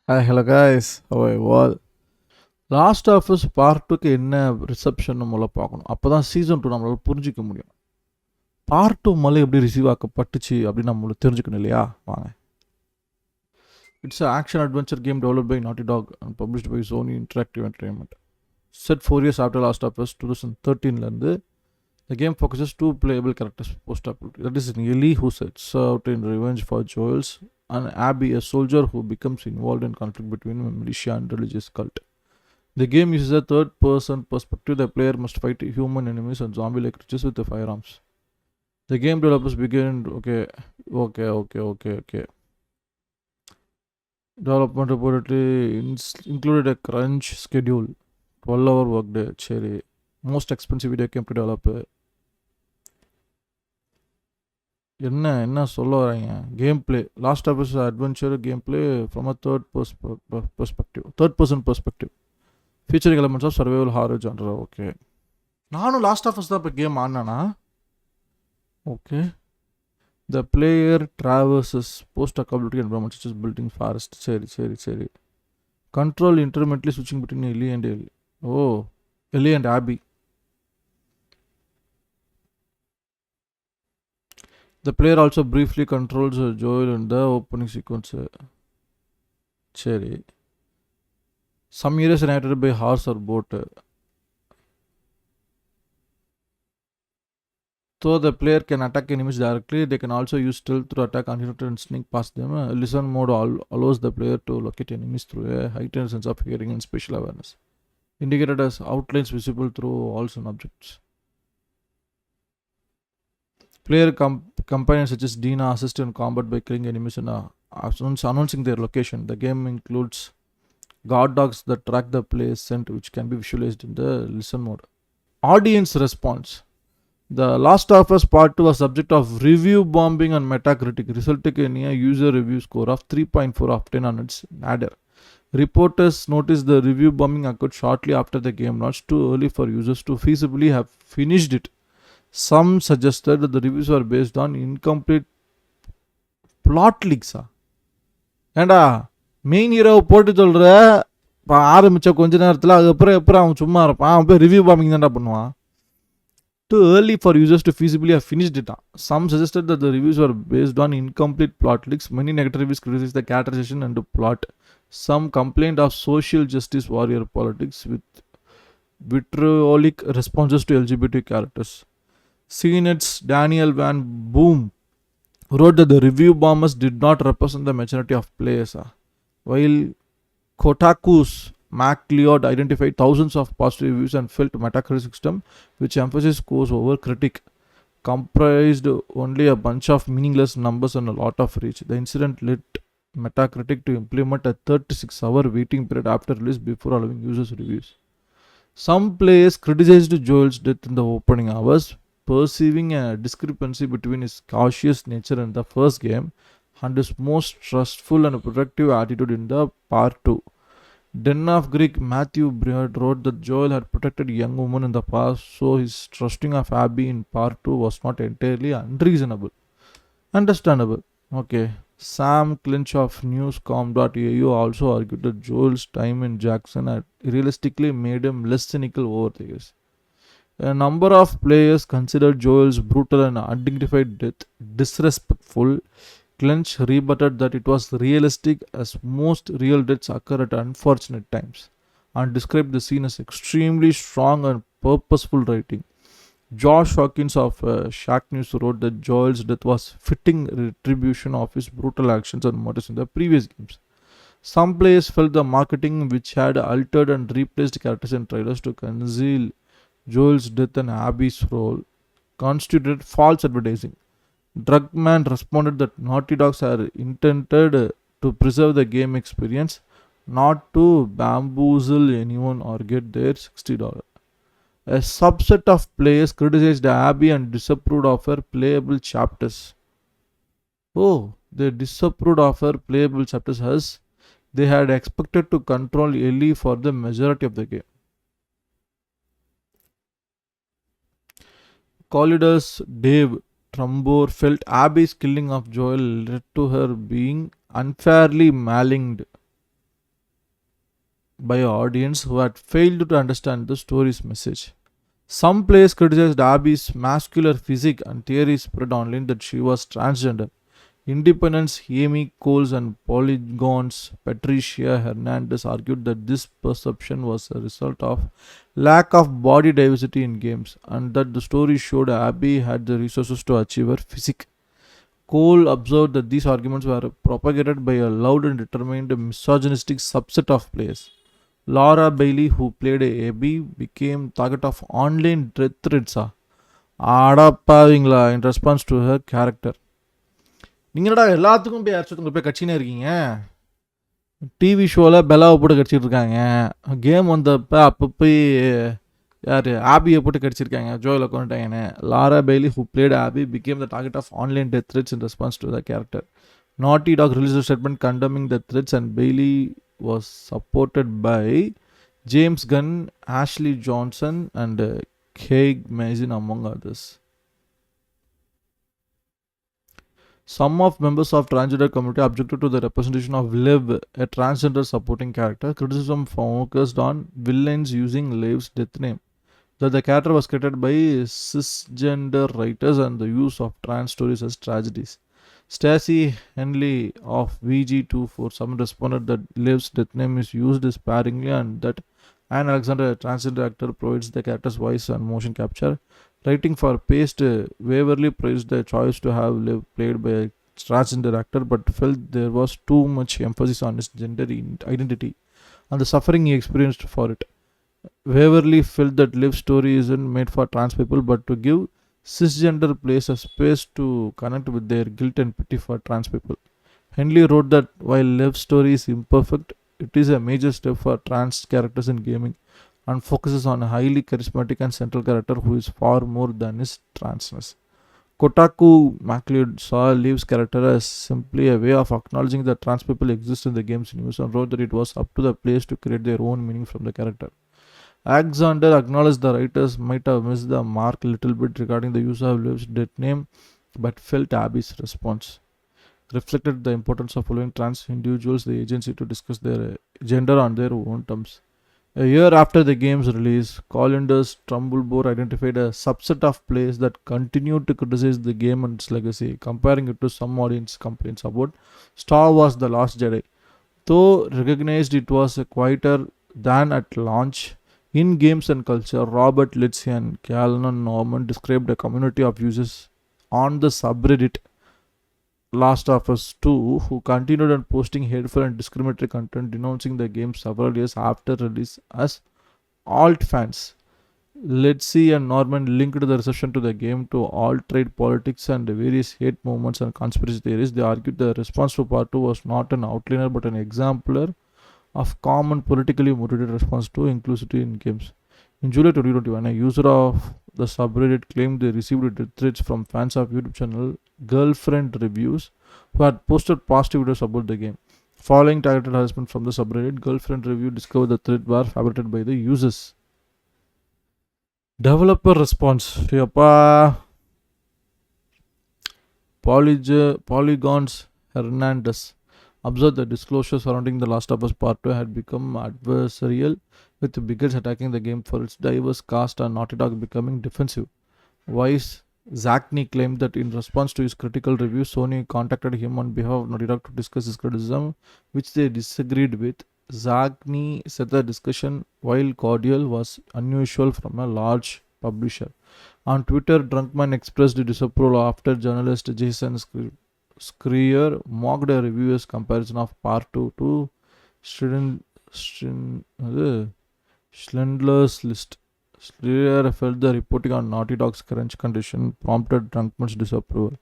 Hi, hello guys. How are you all? Last of us part 2க்கு என்ன reception முதல்ல பார்க்கணும். அப்போ தான் சீசன் 2 நம்மளால் புரிஞ்சிக்க முடியும். பார்ட் 2 முதல்ல எப்படி ரிசீவ் ஆக்கப்பட்டுச்சு அப்படின்னு நம்மளுக்கு தெரிஞ்சுக்கணும் இல்லையா? வாங்க. It's a action adventure game developed by Naughty Dog and published by Sony Interactive Entertainment. Set 4 years after Last of Us 2013லேருந்து the game focuses two playable characters post-apocalyptic. That is Ellie, who sets out in revenge for Joel's, and Abby, a soldier who becomes involved in conflict between a militia and religious cult. The game uses a third-person perspective. The player must fight human enemies and zombie-like creatures with the firearms. The game developers began okay. Development reportedly included a crunch schedule, 12-hour workday. Cherry, most expensive video game to develop. என்ன சொல்ல வராங்க? Game play Last of Us adventure game play from a third person perspective featuring elements of survival horror genre. Okay, நானும் Last of Us தான் இப்போ game ஆடினேனா? Okay. The player traverses post அக்காபிலிட்டி environment such building forest. சரி. Control intermittently ஸ்விட்சிங் between Ellie and Abby. The player also briefly controls Joel in the opening sequence. Cherry. Some areas are inhabited by horse or boat. Though the player can attack enemies directly, they can also use stealth to attack unhitted and sneak past them. Listen mode allows the player to locate enemies through a heightened sense of hearing and spatial awareness, indicated as outlines visible through walls and objects. Player companions such as Dina assist in combat by killing enemies and announcing their location. The game includes guard dogs that track the player's scent, which can be visualized in the listen mode. Audience response. The Last of Us Part-2 was subject of review bombing on Metacritic, resulting in a user review score of 3.4 of 10 on its nadir. Reporters noticed the review bombing occurred shortly after the game launched, too early for users to feasibly have finished it. Some suggested that the reviews were based on incomplete plot leaks. ஏண்டா main ஹீரோவை போட்டு சொல்கிற இப்போ ஆரம்பித்த கொஞ்ச நேரத்தில் அதுக்கப்புறம் எப்பறம் அவன் சும்மா இருப்பான்? அவன் போய் ரிவ்யூ பாம்பிங் தான்டா பண்ணுவான். Too early for users to feasibly have finished it. Some suggested that the reviews were based on incomplete plot leaks. Many negative reviews criticized the characterization and the plot. Some complained of social justice warrior politics with vitriolic responses to LGBT characters. CNET's Daniel Van Boom wrote that the review bombers did not represent the majority of players, while Kotaku's Mac Leod identified thousands of positive reviews and felt Metacritic system, which emphasizes scores over critic, comprised only a bunch of meaningless numbers and a lot of reach. The incident led Metacritic to implement a 36-hour waiting period after release before allowing users reviews. Some players criticized Joel's death in the opening hours, perceiving a discrepancy between his cautious nature in the first game and his most trustful and protective attitude in the Part-2. Den of Greek Matthew Briard wrote that Joel had protected young women in the past, so his trusting of Abby in Part-2 was not entirely unreasonable. Understandable. Okay. Sam Clinch of newscom.au also argued that Joel's time in Jackson had realistically made him less cynical over the years. A number of players considered Joel's brutal and undignified death disrespectful. Clinch rebutted that it was realistic, as most real deaths occur at unfortunate times, and described the scene as extremely strong and purposeful writing. Josh Hawkins of Shack News wrote that Joel's death was fitting retribution of his brutal actions and motives in the previous games. Some players felt the marketing, which had altered and replaced characters in trailers to conceal Joel's death and Abby's role, constituted false advertising. Drugman responded that Naughty Dogs are intended to preserve the game experience, not to bamboozle anyone or get their $60. A subset of players criticized Abby and disapproved of her playable chapters. Oh, they disapproved of her playable chapters as they had expected to control Ellie for the majority of the game. Collider's Dave Trumbore felt Abby's killing of Joel led to her being unfairly maligned. by an audience who had failed to understand the story's message. Some players criticized Abby's muscular physique and theories spread online that she was transgender. Independents Amy Coles and Polygon's Patricia Hernandez argued that this perception was a result of lack of body diversity in games and that the story showed Abby had the resources to achieve her physique. Cole observed that these arguments were propagated by a loud and determined misogynistic subset of players. Laura Bailey, who played Abby, became target of online death threats. அடப்பாவீங்களா in response to her character. நீங்கடா எல்லாத்துக்கும் போய் அடிச்சவங்க போய் கட்சினே இருக்கீங்க. TV ஷோவில் பெலாவை போட்டு கடிச்சிட்டு இருக்காங்க. Game வந்தப்போ அப்போ போய் யார் ஆபியை போட்டு கடிச்சிருக்காங்க. ஜோயில் கொண்டுட்டாங்கன்னு. Laura Bailey who played Abby became the target of online death threats in response to the character. Naughty Dog released a statement condemning the threats and Bailey was supported by James Gunn, Ashley Johnson and Craig Mazin among others. Some of members of transgender community objected to the representation of Liv, a transgender supporting character. Criticism focused on villains using Liv's death name. That the character was created by cisgender writers and the use of trans stories as tragedies. Stacey Henley of VG247 responded that Liv's death name is used sparingly and that Anne Alexander, a transgender actor, provides the character's voice and motion capture. Writing for Paste, Waverly praised the choice to have Liv played by a transgender actor but felt there was too much emphasis on his gender identity and the suffering he experienced for it. Waverly felt that Liv's story isn't made for trans people but to give cisgender players a space to connect with their guilt and pity for trans people. Henley wrote that while Liv's story is imperfect, it is a major step for trans characters in gaming and focuses on a highly charismatic and central character who is far more than his transness. Kotaku MacLeod saw Liv's character as simply a way of acknowledging that trans people exist in the game's universe and wrote that it was up to the players to create their own meaning from the character. Alexander acknowledged the writers might have missed the mark a little bit regarding the use of Liv's death name, but felt Abby's response reflected the importance of allowing trans individuals the agency to discuss their gender on their own terms. A year after the game's release, Colinder's Trumbullbore identified a subset of players that continued to criticize the game and its legacy, comparing it to some audience complaints about Star Wars The Last Jedi. Though recognized it was quieter than at launch, in games and culture, Robert Litzy and Callan Norman described a community of users on the subreddit Last of Us 2 who continued on posting hateful and discriminatory content denouncing the game several years after release as alt fans. Litzy and Norman linked the reception to the game to alt-right politics and various hate movements and conspiracy theories. They argued the response to Part 2 was not an outliner but an exemplar of common politically motivated response to inclusivity in games. In July 2021, a user of the subreddit claimed they received death threats from fans of YouTube channel Girlfriend Reviews who had posted positive videos about the game. Following targeted harassment from the subreddit, Girlfriend Review discovered the threat were fabricated by the users. Developer response. Polygon's Hernandez observed that disclosure surrounding The Last of Us Part 2 had become adversarial, with bigots attacking the game for its diverse cast and Naughty Dog becoming defensive. Vice Zachney claimed that in response to his critical review, Sony contacted him on behalf of Naughty Dog to discuss his criticism, which they disagreed with. Zachney said the discussion, while cordial, was unusual from a large publisher. On Twitter, Drunkman expressed disapproval after journalist Jason Schreier mocked a reviewer's comparison of Part 2 to Schindler's List. Schreier felt the reporting on Naughty Dog's crunch condition prompted Drunkman's disapproval.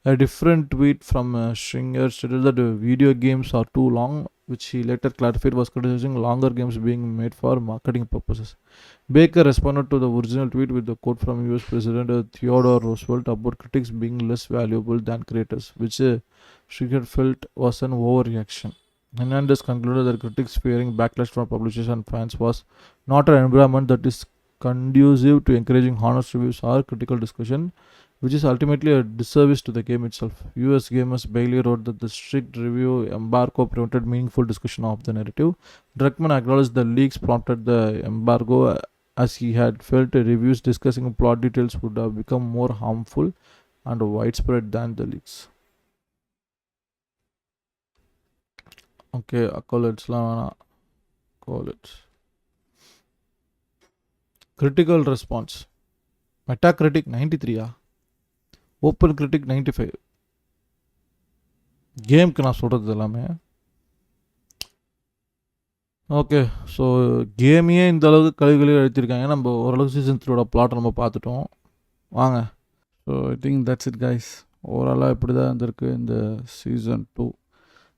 A different tweet from Schreier stated that video games are too long, which he later clarified was criticizing longer games being made for marketing purposes. Baker responded to the original tweet with the quote from US President Theodore Roosevelt about critics being less valuable than creators, which Schreier felt was an overreaction. Hernandez concluded that critics fearing backlash from publishers and fans was not an environment that is conducive to encouraging honest reviews or critical discussion. which is ultimately a disservice to the game itself. US gamers Bailey wrote that the strict review embargo prevented meaningful discussion of the narrative. Druckmann acknowledged the leaks prompted the embargo as he had felt reviews discussing plot details would have become more harmful and widespread than the leaks. Okay, accolades la accolades. Critical response. Metacritic 93 open critic 95. கேமுக்கு நான் சொல்கிறது எல்லாமே. Okay, so கேமையே இந்த அளவுக்கு கழுவி எழுத்திருக்காங்க. நம்ம ஓரளவுக்கு season 3 பிளாட்டை நம்ம பார்த்துட்டோம். வாங்க. So I think that's it guys. ஓவராலாக இப்படி தான் இருந்திருக்கு இந்த சீசன் 2.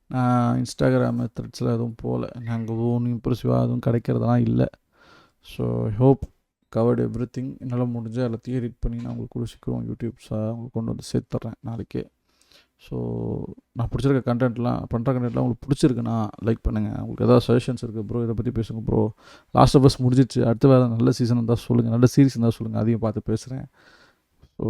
நான் இன்ஸ்டாகிராம் த்ரெட்ஸில் எதுவும் போகல. நாங்கள் எதுவும் இம்ப்ரெசிவாக எதுவும் கிடைக்கிறதெல்லாம் இல்லை. So I hope covered everything. என்னால் முடிஞ்சால் எல்லாத்தையும் எடிட் பண்ணி நான் உங்களுக்கு கூட சீக்கிரம் யூடியூப்ஸாக உங்களுக்கு கொண்டு வந்து சேர்த்துட்றேன் நாளைக்கே. ஸோ நான் பிடிச்சிருக்க கண்டென்ட்லாம் உங்களுக்கு பிடிச்சிருக்குன்னா லைக் பண்ணுங்கள். உங்களுக்கு எதாவது சஜஷன்ஸ் இருக்குது ப்ரோ, இதை பற்றி பேசுங்க ப்ரோ, லாஸ்ட் ஆஃப் அஸ் முடிஞ்சிச்சு, அடுத்த வேறு நல்ல சீசன் இருந்தால் சொல்லுங்கள், நல்ல சீரிஸ் இருந்தால் சொல்லுங்கள், அதையும் பார்த்து பேசுகிறேன். ஸோ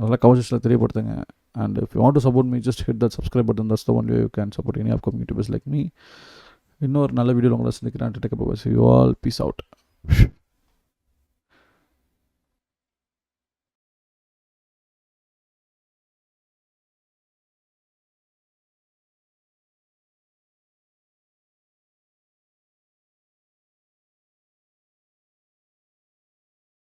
நல்லா கமெண்ட்ஸில் தெரியப்படுத்துங்க. And if you want to support me just hit that subscribe button. That's the only way you can support any upcoming YouTubers like me. இன்னொரு நல்ல வீடியோவில் உங்களை சந்திக்கிறேன். Take up. You all peace out.